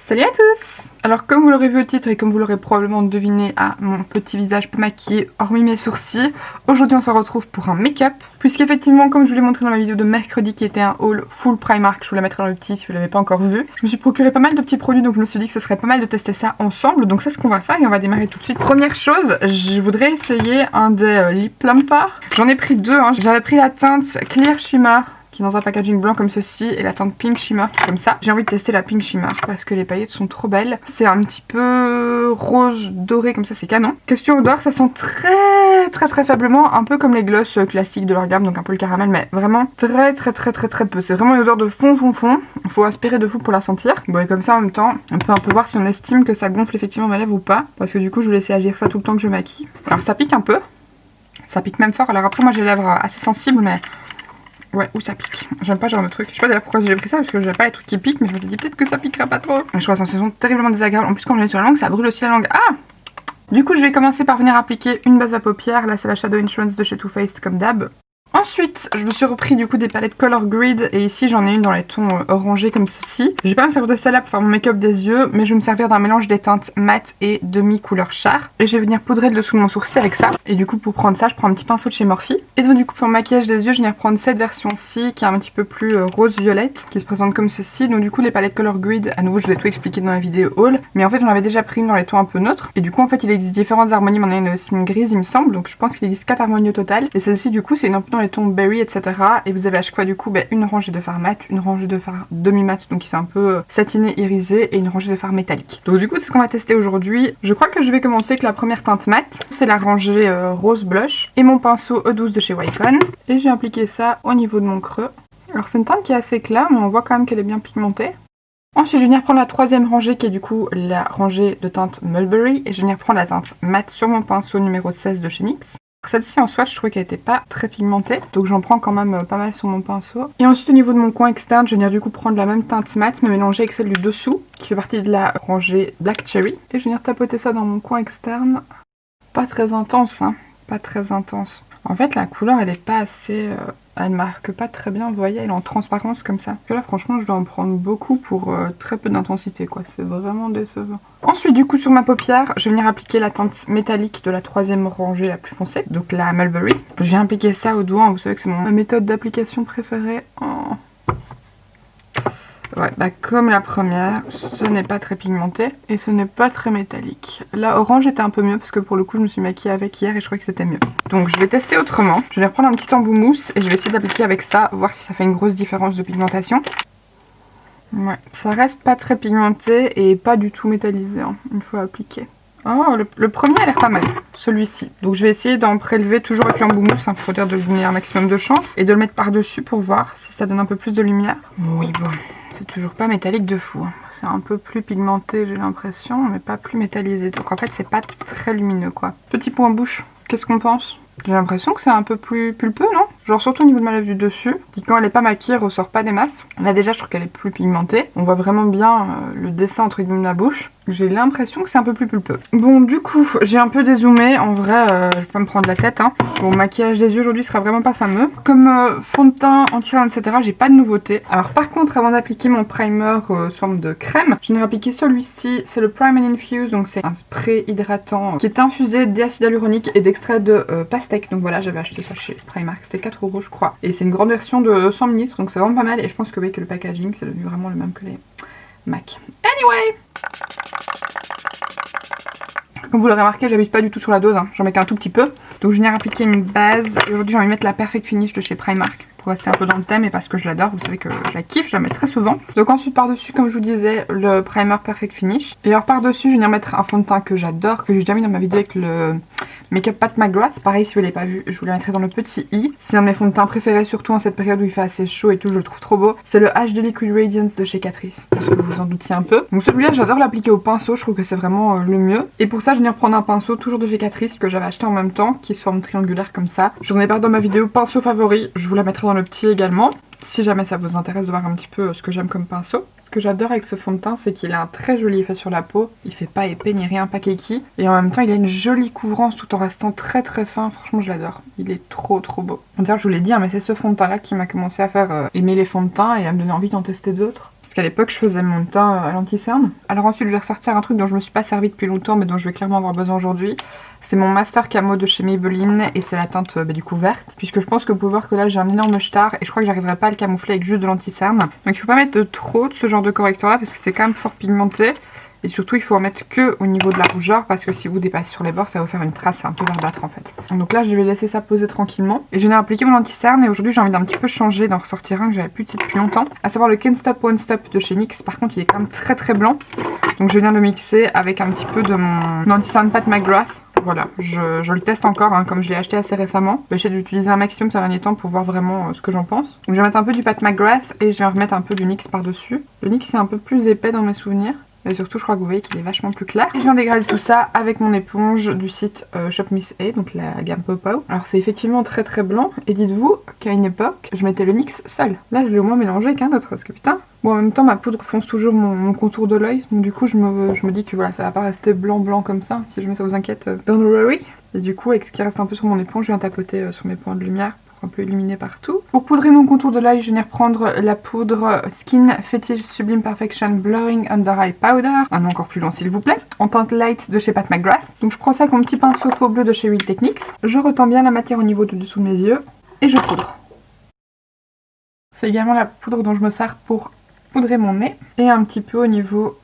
Salut à tous! Alors comme vous l'aurez vu au titre et comme vous l'aurez probablement deviné à mon petit visage peu maquillé, hormis mes sourcils, aujourd'hui on se retrouve pour un make-up. Puisqu'effectivement, comme je vous l'ai montré dans la vidéo de mercredi qui était un haul full Primark, je vous la mettrai dans le petit si vous ne l'avez pas encore vu. Je me suis procuré pas mal de petits produits, donc je me suis dit que ce serait pas mal de tester ça ensemble. Donc c'est ce qu'on va faire et on va démarrer tout de suite. Première chose, je voudrais essayer un des lip plumpers. J'en ai pris deux, J'avais pris la teinte Clear Shimmer, qui est dans un packaging blanc comme ceci, et la teinte Pink Shimmer comme ça. J'ai envie de tester la Pink Shimmer parce que les paillettes sont trop belles. C'est un petit peu rose doré comme ça, c'est canon. Question odeur, ça sent très faiblement, un peu comme les gloss classiques de leur gamme, donc un peu le caramel, mais vraiment très peu. C'est vraiment une odeur de fond. Il faut aspirer de fou pour la sentir. Bon, et comme ça en même temps, on peut un peu voir si on estime que ça gonfle effectivement ma lèvre ou pas, parce que du coup je vais laisser agir ça tout le temps que je maquille. Alors ça pique un peu, ça pique même fort. Alors après moi j'ai les lèvres assez sensibles, mais ouais, où ça pique. J'aime pas ce genre de truc. Je sais pas d'ailleurs pourquoi j'ai pris ça, parce que j'aime pas les trucs qui piquent, mais je me suis dit peut-être que ça piquera pas trop. Je trouve la sensation terriblement désagréable. En plus, quand je l'ai sur la langue, ça brûle aussi la langue. Ah! Du coup, je vais commencer par venir appliquer une base à paupières. Là, c'est la Shadow Insurance de chez Too Faced, comme d'hab. Ensuite, je me suis repris du coup des palettes Color Grid et ici j'en ai une dans les tons orangés comme ceci. Je vais pas me servir de celle-là pour faire mon make-up des yeux, mais je vais me servir d'un mélange des teintes mat et demi couleur char. Et je vais venir poudrer le dessous de mon sourcil avec ça. Et du coup pour prendre ça, je prends un petit pinceau de chez Morphe. Et donc du coup pour le maquillage des yeux, je vais venir prendre cette version-ci qui est un petit peu plus rose-violette, qui se présente comme ceci. Donc du coup les palettes Color Grid, à nouveau je vais tout expliquer dans la vidéo haul, mais en fait j'en avais déjà pris une dans les tons un peu neutres. Et du coup en fait il existe différentes harmonies, on a une aussi une grise il me semble, donc je pense qu'il existe 4 harmonies au total. Et celle-ci du coup c'est un peu dans les tons berry, etc. Et vous avez à chaque fois du coup une rangée de fard mat, une rangée de fard demi-mat, donc qui sont un peu satiné, irisé, et une rangée de fard métallique. Donc du coup c'est ce qu'on va tester aujourd'hui. Je crois que je vais commencer avec la première teinte mat. C'est la rangée rose blush. Et mon pinceau eau douce de chez Wycon. Et j'ai appliqué ça au niveau de mon creux. Alors c'est une teinte qui est assez claire, mais on voit quand même qu'elle est bien pigmentée. Ensuite, je vais venir prendre la troisième rangée qui est du coup la rangée de teinte Mulberry. Et je vais venir prendre la teinte mat sur mon pinceau numéro 16 de chez NYX. Celle-ci en swatch, je trouvais qu'elle était pas très pigmentée, donc j'en prends quand même pas mal sur mon pinceau. Et ensuite au niveau de mon coin externe, je vais venir du coup prendre la même teinte mat, mais mélanger avec celle du dessous, qui fait partie de la rangée Black Cherry. Et je vais venir tapoter ça dans mon coin externe. Pas très intense, pas très intense. En fait la couleur elle est pas assez... elle marque pas très bien, vous voyez, elle est en transparence comme ça. Parce que là franchement je dois en prendre beaucoup pour très peu d'intensité quoi, c'est vraiment décevant. Ensuite du coup sur ma paupière, je vais venir appliquer la teinte métallique de la troisième rangée la plus foncée, donc la Mulberry. Je viens appliquer ça au doigt, vous savez que c'est ma méthode d'application préférée. Oh. Ouais, bah comme la première, ce n'est pas très pigmenté et ce n'est pas très métallique. La orange était un peu mieux parce que pour le coup je me suis maquillée avec hier et je crois que c'était mieux. Donc je vais tester autrement. Je vais reprendre un petit embout mousse et je vais essayer d'appliquer avec ça, voir si ça fait une grosse différence de pigmentation. Ouais, ça reste pas très pigmenté et pas du tout métallisé, une fois appliqué. Oh, le premier a l'air pas mal, celui-ci. Donc je vais essayer d'en prélever toujours avec l'embout mousse, pour dire de lui donner un maximum de chance. Et de le mettre par-dessus pour voir si ça donne un peu plus de lumière. Oui, bon, c'est toujours pas métallique de fou. C'est un peu plus pigmenté, j'ai l'impression, mais pas plus métallisé. Donc en fait, c'est pas très lumineux, quoi. Petit point bouche, qu'est-ce qu'on pense ? J'ai l'impression que c'est un peu plus pulpeux, non? Genre surtout au niveau de ma lèvre du dessus, qui quand elle est pas maquillée ressort pas des masses. Là déjà je trouve qu'elle est plus pigmentée. On voit vraiment bien le dessin entre guillemets de ma bouche. J'ai l'impression que c'est un peu plus pulpeux. Bon du coup, j'ai un peu dézoomé. En vrai, je vais pas me prendre la tête. Mon maquillage des yeux aujourd'hui sera vraiment pas fameux. Comme fond de teint, anti-rin, etc. j'ai pas de nouveauté. Alors par contre, avant d'appliquer mon primer sous forme de crème, je vais appliquer celui-ci. C'est le Prime and Infuse, donc c'est un spray hydratant qui est infusé d'acide hyaluronique et d'extrait de pastèque. Donc voilà, j'avais acheté ça chez Primark, c'était 4 € je crois. Et c'est une grande version de 100 ml, donc c'est vraiment pas mal. Et je pense que oui, que le packaging, c'est devenu vraiment le même que les MAC. Anyway! Comme vous l'aurez remarqué, j'abuse pas du tout sur la dose, j'en mets qu'un tout petit peu. Donc je viens appliquer une base. Et aujourd'hui, j'ai envie de mettre la Perfect Finish de chez Primark. Pour rester un peu dans le thème et parce que je l'adore, vous savez que je la kiffe, je la mets très souvent. Donc ensuite par-dessus, comme je vous disais, le primer Perfect Finish. Et alors par-dessus, je vais venir mettre un fond de teint que j'adore, que j'ai déjà mis dans ma vidéo avec le Make-up Pat McGrath. Pareil, si vous l'avez pas vu, je vous le mettrai dans le petit i. C'est un de mes fonds de teint préférés, surtout en cette période où il fait assez chaud et tout, je le trouve trop beau. C'est le HD Liquid Radiance de chez Catrice, parce que vous en doutiez un peu. Donc celui-là, j'adore l'appliquer au pinceau, je trouve que c'est vraiment le mieux. Et pour ça, je vais venir prendre un pinceau toujours de chez Catrice que j'avais acheté en même temps, qui est sous forme triangulaire comme ça. Je vous en ai parlé dans ma vidéo pinceau favori, je vous la mettrai dans le petit également. Si jamais ça vous intéresse de voir un petit peu ce que j'aime comme pinceau. Ce que j'adore avec ce fond de teint, c'est qu'il a un très joli effet sur la peau. Il fait pas épais ni rien, pas cakey. Et en même temps, il a une jolie couvrance tout en restant très fin. Franchement, je l'adore. Il est trop beau. D'ailleurs, je vous l'ai dit, mais c'est ce fond de teint là qui m'a commencé à faire aimer les fonds de teint et à me donner envie d'en tester d'autres. Parce Parce qu'à l'époque, je faisais mon teint à l'anti-cerne. Alors ensuite, je vais ressortir un truc dont je me suis pas servi depuis longtemps, mais dont je vais clairement avoir besoin aujourd'hui. C'est mon Master Camo de chez Maybelline, et c'est la teinte du coup verte. Puisque je pense que vous pouvez voir que là, j'ai un énorme star, et je crois que j'arriverai pas à le camoufler avec juste de l'anti-cerne. Donc il faut pas mettre de trop de ce genre de correcteur là, parce que c'est quand même fort pigmenté. Et surtout, il faut en mettre que au niveau de la rougeur, parce que si vous dépassez sur les bords, ça va vous faire une trace un peu verdâtre en fait. Donc là, je vais laisser ça poser tranquillement. Et je viens d'appliquer mon anti-cerne, et aujourd'hui, j'ai envie d'un petit peu changer, d'en ressortir un que j'avais plus depuis longtemps. À savoir le Can't Stop One Stop de chez NYX. Par contre, il est quand même très blanc. Donc je viens de le mixer avec un petit peu de mon anti-cerne Pat McGrath. Voilà, je le teste encore, hein, comme je l'ai acheté assez récemment. J'essaie d'utiliser un maximum ces derniers temps pour voir vraiment ce que j'en pense. Donc je vais mettre un peu du Pat McGrath et je vais remettre un peu du NYX par-dessus. Le NYX est un peu plus épais dans mes souvenirs. Et surtout, je crois que vous voyez qu'il est vachement plus clair. Et je viens dégrader tout ça avec mon éponge du site Shop Miss A, donc la gamme Popo. Alors c'est effectivement très blanc. Et dites-vous qu'à une époque, je mettais le NYX seul. Là, je l'ai au moins mélangé avec un autre, parce que putain. Bon, en même temps, ma poudre fonce toujours mon contour de l'œil. Donc du coup, je me dis que voilà, ça va pas rester blanc comme ça. Si jamais ça vous inquiète, don't worry. Et du coup, avec ce qui reste un peu sur mon éponge, je viens tapoter sur mes points de lumière. Un peu illuminé partout. Pour poudrer mon contour de l'œil, je viens reprendre la poudre Skin Fetish Sublime Perfection Blurring Under Eye Powder, un nom encore plus long s'il vous plaît, en teinte light de chez Pat McGrath. Donc je prends ça avec mon petit pinceau faux bleu de chez Real Techniques, je retends bien la matière au niveau de dessous de mes yeux et je poudre. C'est également la poudre dont je me sers pour poudrer mon nez et un petit peu au niveau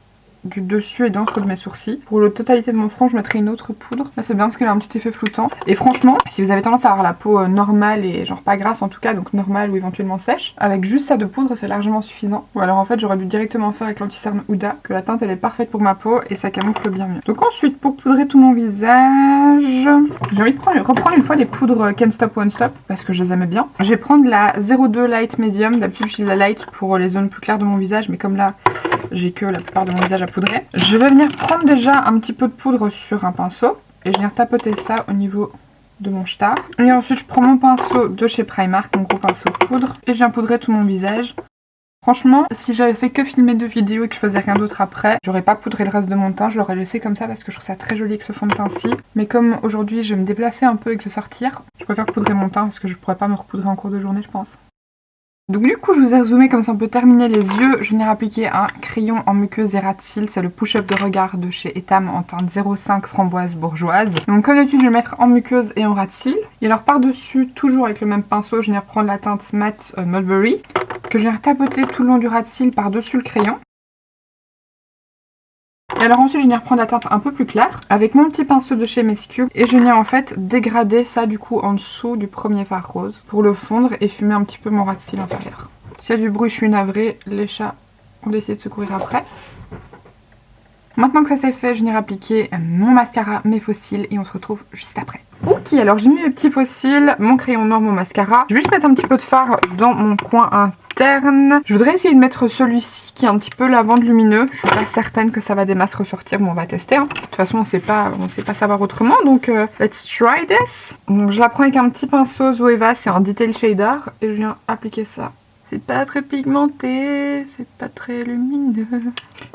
du dessus et d'entre de mes sourcils. Pour la totalité de mon front, je mettrai une autre poudre. Là, c'est bien parce qu'elle a un petit effet floutant. Et franchement, si vous avez tendance à avoir la peau normale et genre pas grasse en tout cas, donc normale ou éventuellement sèche, avec juste ça de poudre, c'est largement suffisant. Ou alors en fait, j'aurais dû directement faire avec l'anti-cerne Huda, que la teinte elle est parfaite pour ma peau et ça camoufle bien mieux. Donc ensuite, pour poudrer tout mon visage, j'ai envie de reprendre une fois les poudres Can't Stop One Stop parce que je les aimais bien. Je vais prendre la 02 Light Medium. D'habitude, j'utilise la Light pour les zones plus claires de mon visage, mais comme là, j'ai que la plupart de mon visage à poudrer. Je vais venir prendre déjà un petit peu de poudre sur un pinceau et je viens tapoter ça au niveau de mon star. Et ensuite je prends mon pinceau de chez Primark, mon gros pinceau poudre, et je viens poudrer tout mon visage. Franchement, si j'avais fait que filmer 2 vidéos et que je faisais rien d'autre après, j'aurais pas poudré le reste de mon teint, je l'aurais laissé comme ça parce que je trouve ça très joli avec ce fond de teint-ci. Mais comme aujourd'hui je vais me déplacer un peu et que je vais sortir, je préfère poudrer mon teint parce que je pourrais pas me repoudrer en cours de journée je pense. Donc du coup je vous ai zoomé comme ça on peut terminer les yeux. Je viens appliquer un crayon en muqueuse et ras de cils, c'est le push-up de regard de chez Etam en teinte 05 framboise bourgeoise. Donc comme d'habitude je vais le mettre en muqueuse et en ras de cils. Et alors par dessus, toujours avec le même pinceau, je viens reprendre la teinte matte Mulberry que je viens tapoter tout le long du ras de cils par dessus le crayon. Et alors ensuite je viens reprendre la teinte un peu plus claire avec mon petit pinceau de chez Mesh Cube et je viens en fait dégrader ça du coup en dessous du premier fard rose pour le fondre et fumer un petit peu mon ras de cils inférieur. S'il y a du bruit je suis navrée, les chats ont décidé de se courir après. Maintenant que ça c'est fait, je viens appliquer mon mascara, mes faux cils et on se retrouve juste après. Ok, alors j'ai mis mes petits faux cils, mon crayon noir, mon mascara. Je vais juste mettre un petit peu de fard dans mon coin interne. Je voudrais essayer de mettre celui-ci qui est un petit peu lavande lumineux. Je suis pas certaine que ça va des masses ressortir, mais on va tester. Hein. De toute façon, on sait pas savoir autrement, donc let's try this. Donc je la prends avec un petit pinceau Zoeva, c'est un detail shader et je viens appliquer ça. C'est pas très pigmenté, c'est pas très lumineux.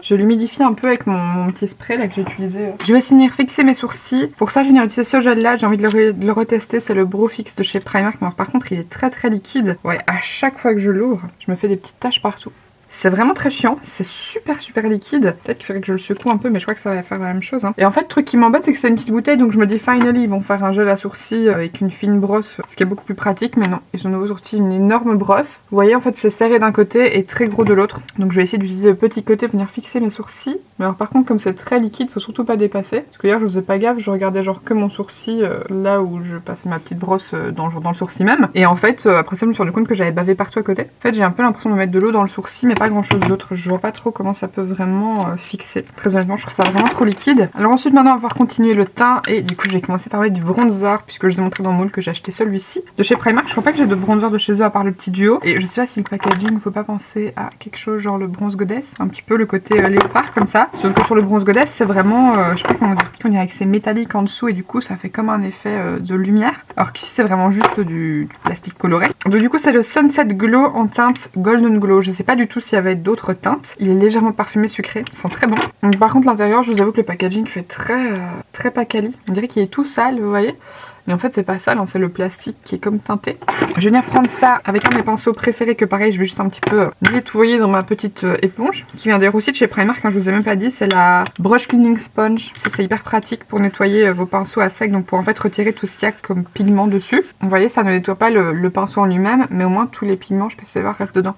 Je l'humidifie un peu avec mon petit spray là que j'ai utilisé. Je vais aussi venir fixer mes sourcils. Pour ça, je vais venir utiliser ce gel là. J'ai envie de le retester. C'est le Brow Fix de chez Primark. Mais alors, par contre, il est très liquide. Ouais, à chaque fois que je l'ouvre, je me fais des petites taches partout. C'est vraiment très chiant, c'est super liquide. Peut-être qu'il faudrait que je le secoue un peu, mais je crois que ça va faire la même chose. Hein. Et en fait, le truc qui m'embête, c'est que c'est une petite bouteille, donc je me dis finally, ils vont faire un gel à sourcils avec une fine brosse, ce qui est beaucoup plus pratique, mais non, ils ont nouveau sorti une énorme brosse. Vous voyez, en fait, c'est serré d'un côté et très gros de l'autre. Donc je vais essayer d'utiliser le petit côté pour venir fixer mes sourcils. Mais alors par contre, comme c'est très liquide, faut surtout pas dépasser. Parce que hier, je faisais pas gaffe, je regardais genre que mon sourcil, là où je passais ma petite brosse dans le sourcil même. Et en fait, après ça, je me suis rendu compte que j'avais bavé partout à côté. En fait, j'ai un peu l'impression de mettre de l'eau dans le sourcil, mais pas grand chose d'autre. Je vois pas trop comment ça peut vraiment fixer. Très honnêtement, je trouve ça vraiment trop liquide. Alors ensuite, maintenant, on va pouvoir continuer le teint. Et du coup, je vais commencer par mettre du bronzer, puisque je vous ai montré dans le moule que j'ai acheté celui-ci. De chez Primark, je crois pas que j'ai de bronzer de chez eux à part le petit duo. Et je sais pas si le packaging, faut pas penser à quelque chose genre le bronze goddess. Un petit peu le côté léopard comme ça. Sauf que sur le bronze goddess, c'est vraiment, je sais pas comment vous expliquer, on dirait que c'est métallique en dessous et du coup, ça fait comme un effet de lumière. Alors qu'ici, c'est vraiment juste du plastique coloré. Donc du coup, c'est le Sunset Glow en teinte Golden Glow. Je sais pas du tout s'il y avait d'autres teintes. Il est légèrement parfumé sucré, il sent très bon. Donc par contre l'intérieur, je vous avoue que le packaging fait très pas quali. On dirait qu'il est tout sale, vous voyez. Mais en fait c'est pas ça, c'est le plastique qui est comme teinté. Je vais venir prendre ça avec un de mes pinceaux préférés que pareil je vais juste un petit peu nettoyer dans ma petite éponge. Qui vient d'ailleurs aussi de chez Primark, hein, je vous ai même pas dit, c'est la Brush Cleaning Sponge. Ça c'est hyper pratique pour nettoyer vos pinceaux à sec, donc pour en fait retirer tout ce qu'il y a comme pigment dessus. Vous voyez ça ne nettoie pas le pinceau en lui-même, mais au moins tous les pigments, je peux savoir, restent dedans.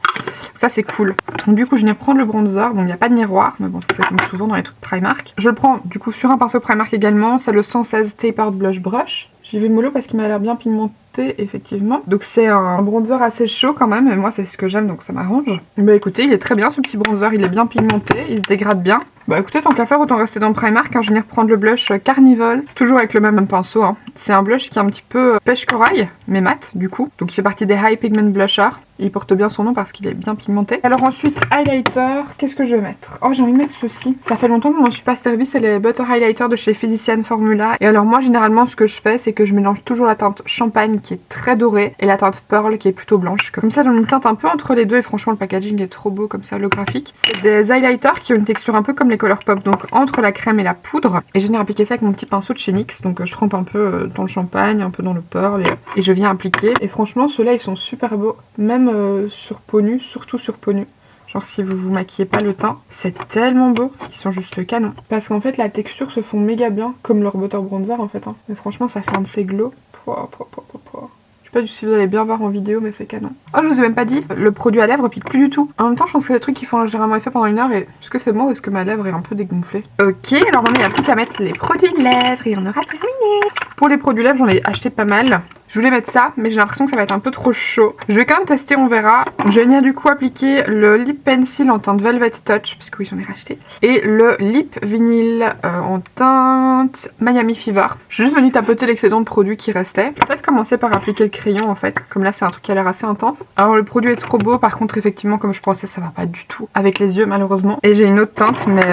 Ça c'est cool. Donc du coup je viens prendre le bronzer, bon il n'y a pas de miroir, mais bon c'est comme souvent dans les trucs Primark. Je le prends du coup sur un pinceau Primark également, c'est le 116 Tapered Blush Brush. J'y vais mollo parce qu'il m'a l'air bien pigmenté effectivement. Donc c'est un bronzer assez chaud quand même, et moi c'est ce que j'aime donc ça m'arrange. Bah écoutez, il est très bien ce petit bronzer, il est bien pigmenté, il se dégrade bien. Bah écoutez, tant qu'à faire, autant rester dans Primark, hein. Je vais venir prendre le blush Carnival, toujours avec le même pinceau, hein. C'est un blush qui est un petit peu pêche corail, mais mat du coup. Donc il fait partie des High Pigment Blusher. Il porte bien son nom parce qu'il est bien pigmenté. Alors ensuite, highlighter, qu'est-ce que je vais mettre? Oh, j'ai envie de mettre ceci. Ça fait longtemps que je m'en suis pas servi, c'est les Butter Highlighter de chez Physician Formula. Et alors moi, généralement, ce que je fais, c'est que je mélange toujours la teinte champagne qui est très dorée et la teinte pearl qui est plutôt blanche. Comme ça, donne une teinte un peu entre les deux et franchement, le packaging est trop beau comme ça, holographique. C'est des highlighters qui ont une texture un peu comme les Colourpop, donc entre la crème et la poudre. Et je viens appliquer ça avec mon petit pinceau de chez NYX. Donc je trempe un peu dans le champagne, un peu dans le pearl et je viens appliquer. Et franchement, ceux-là, ils sont super beaux. Même sur peau nue, surtout sur peau nue. Genre si vous vous maquillez pas le teint, c'est tellement beau, ils sont juste canon. Parce qu'en fait la texture se fond méga bien, comme leur butter bronzer en fait. Hein. Mais franchement ça fait un de ces glows. Je sais pas si vous allez bien voir en vidéo, mais c'est canon. Oh, je vous ai même pas dit, le produit à lèvres pique plus du tout. En même temps, je pense que c'est des trucs qui font généralement effet pendant 1 heure. Et est-ce que c'est moi ou est-ce que ma lèvre est un peu dégonflée? Ok, alors maintenant il n'y a plus qu'à mettre les produits de lèvres et on aura terminé. Pour les produits lèvres, j'en ai acheté pas mal. Je voulais mettre ça, mais j'ai l'impression que ça va être un peu trop chaud. Je vais quand même tester, on verra. Je vais venir du coup appliquer le lip pencil en teinte Velvet Touch, puisque oui j'en ai racheté. Et le lip vinyle en teinte Miami Fever. Je suis juste venue tapoter l'excédent de produit qui restait. Peut-être commencer par appliquer le crayon en fait. Comme là c'est un truc qui a l'air assez intense. Alors le produit est trop beau, par contre effectivement comme je pensais ça va pas du tout avec les yeux malheureusement. Et j'ai une autre teinte mais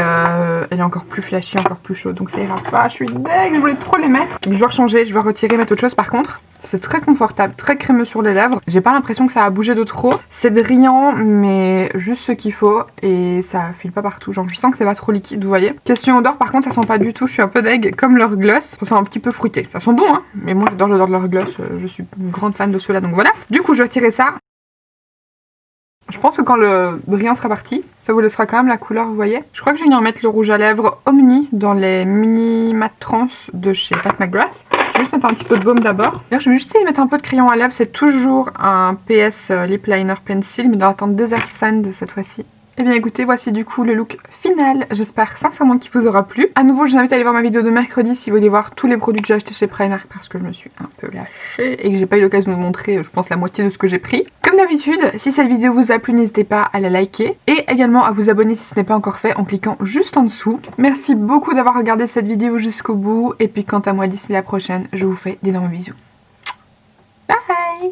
elle est encore plus flashy, encore plus chaude. Donc ça ira pas, je suis deg, je voulais trop les mettre. Je dois changer, je dois retirer, mettre autre chose par contre. C'est très confortable, très crémeux sur les lèvres. J'ai pas l'impression que ça a bougé de trop. C'est brillant, mais juste ce qu'il faut. Et ça file pas partout. Genre, je sens que c'est pas trop liquide, vous voyez. Question odeur, par contre, ça sent pas du tout. Je suis un peu deg, comme leur gloss. Ça sent un petit peu fruité. Ça sent bon, hein. Mais moi, j'adore l'odeur de leur gloss. Je suis une grande fan de ceux-là, donc voilà. Du coup, je vais retirer ça. Je pense que quand le brillant sera parti, ça vous laissera quand même la couleur, vous voyez. Je crois que je vais venir mettre le rouge à lèvres Omni dans les mini mat trans de chez Pat McGrath. Je vais juste mettre un petit peu de baume d'abord. D'ailleurs, je vais juste essayer de mettre un peu de crayon à lèvres. C'est toujours un PS Lip Liner Pencil, mais dans la teinte Desert Sand cette fois-ci. Et bien écoutez, voici du coup le look final. J'espère sincèrement qu'il vous aura plu. À nouveau, je vous invite à aller voir ma vidéo de mercredi si vous voulez voir tous les produits que j'ai achetés chez Primark parce que je me suis un peu lâchée et que j'ai pas eu l'occasion de vous montrer, je pense, la moitié de ce que j'ai pris. Comme d'habitude, si cette vidéo vous a plu, n'hésitez pas à la liker et également à vous abonner si ce n'est pas encore fait en cliquant juste en dessous. Merci beaucoup d'avoir regardé cette vidéo jusqu'au bout et puis quant à moi, d'ici la prochaine, je vous fais d'énormes bisous. Bye!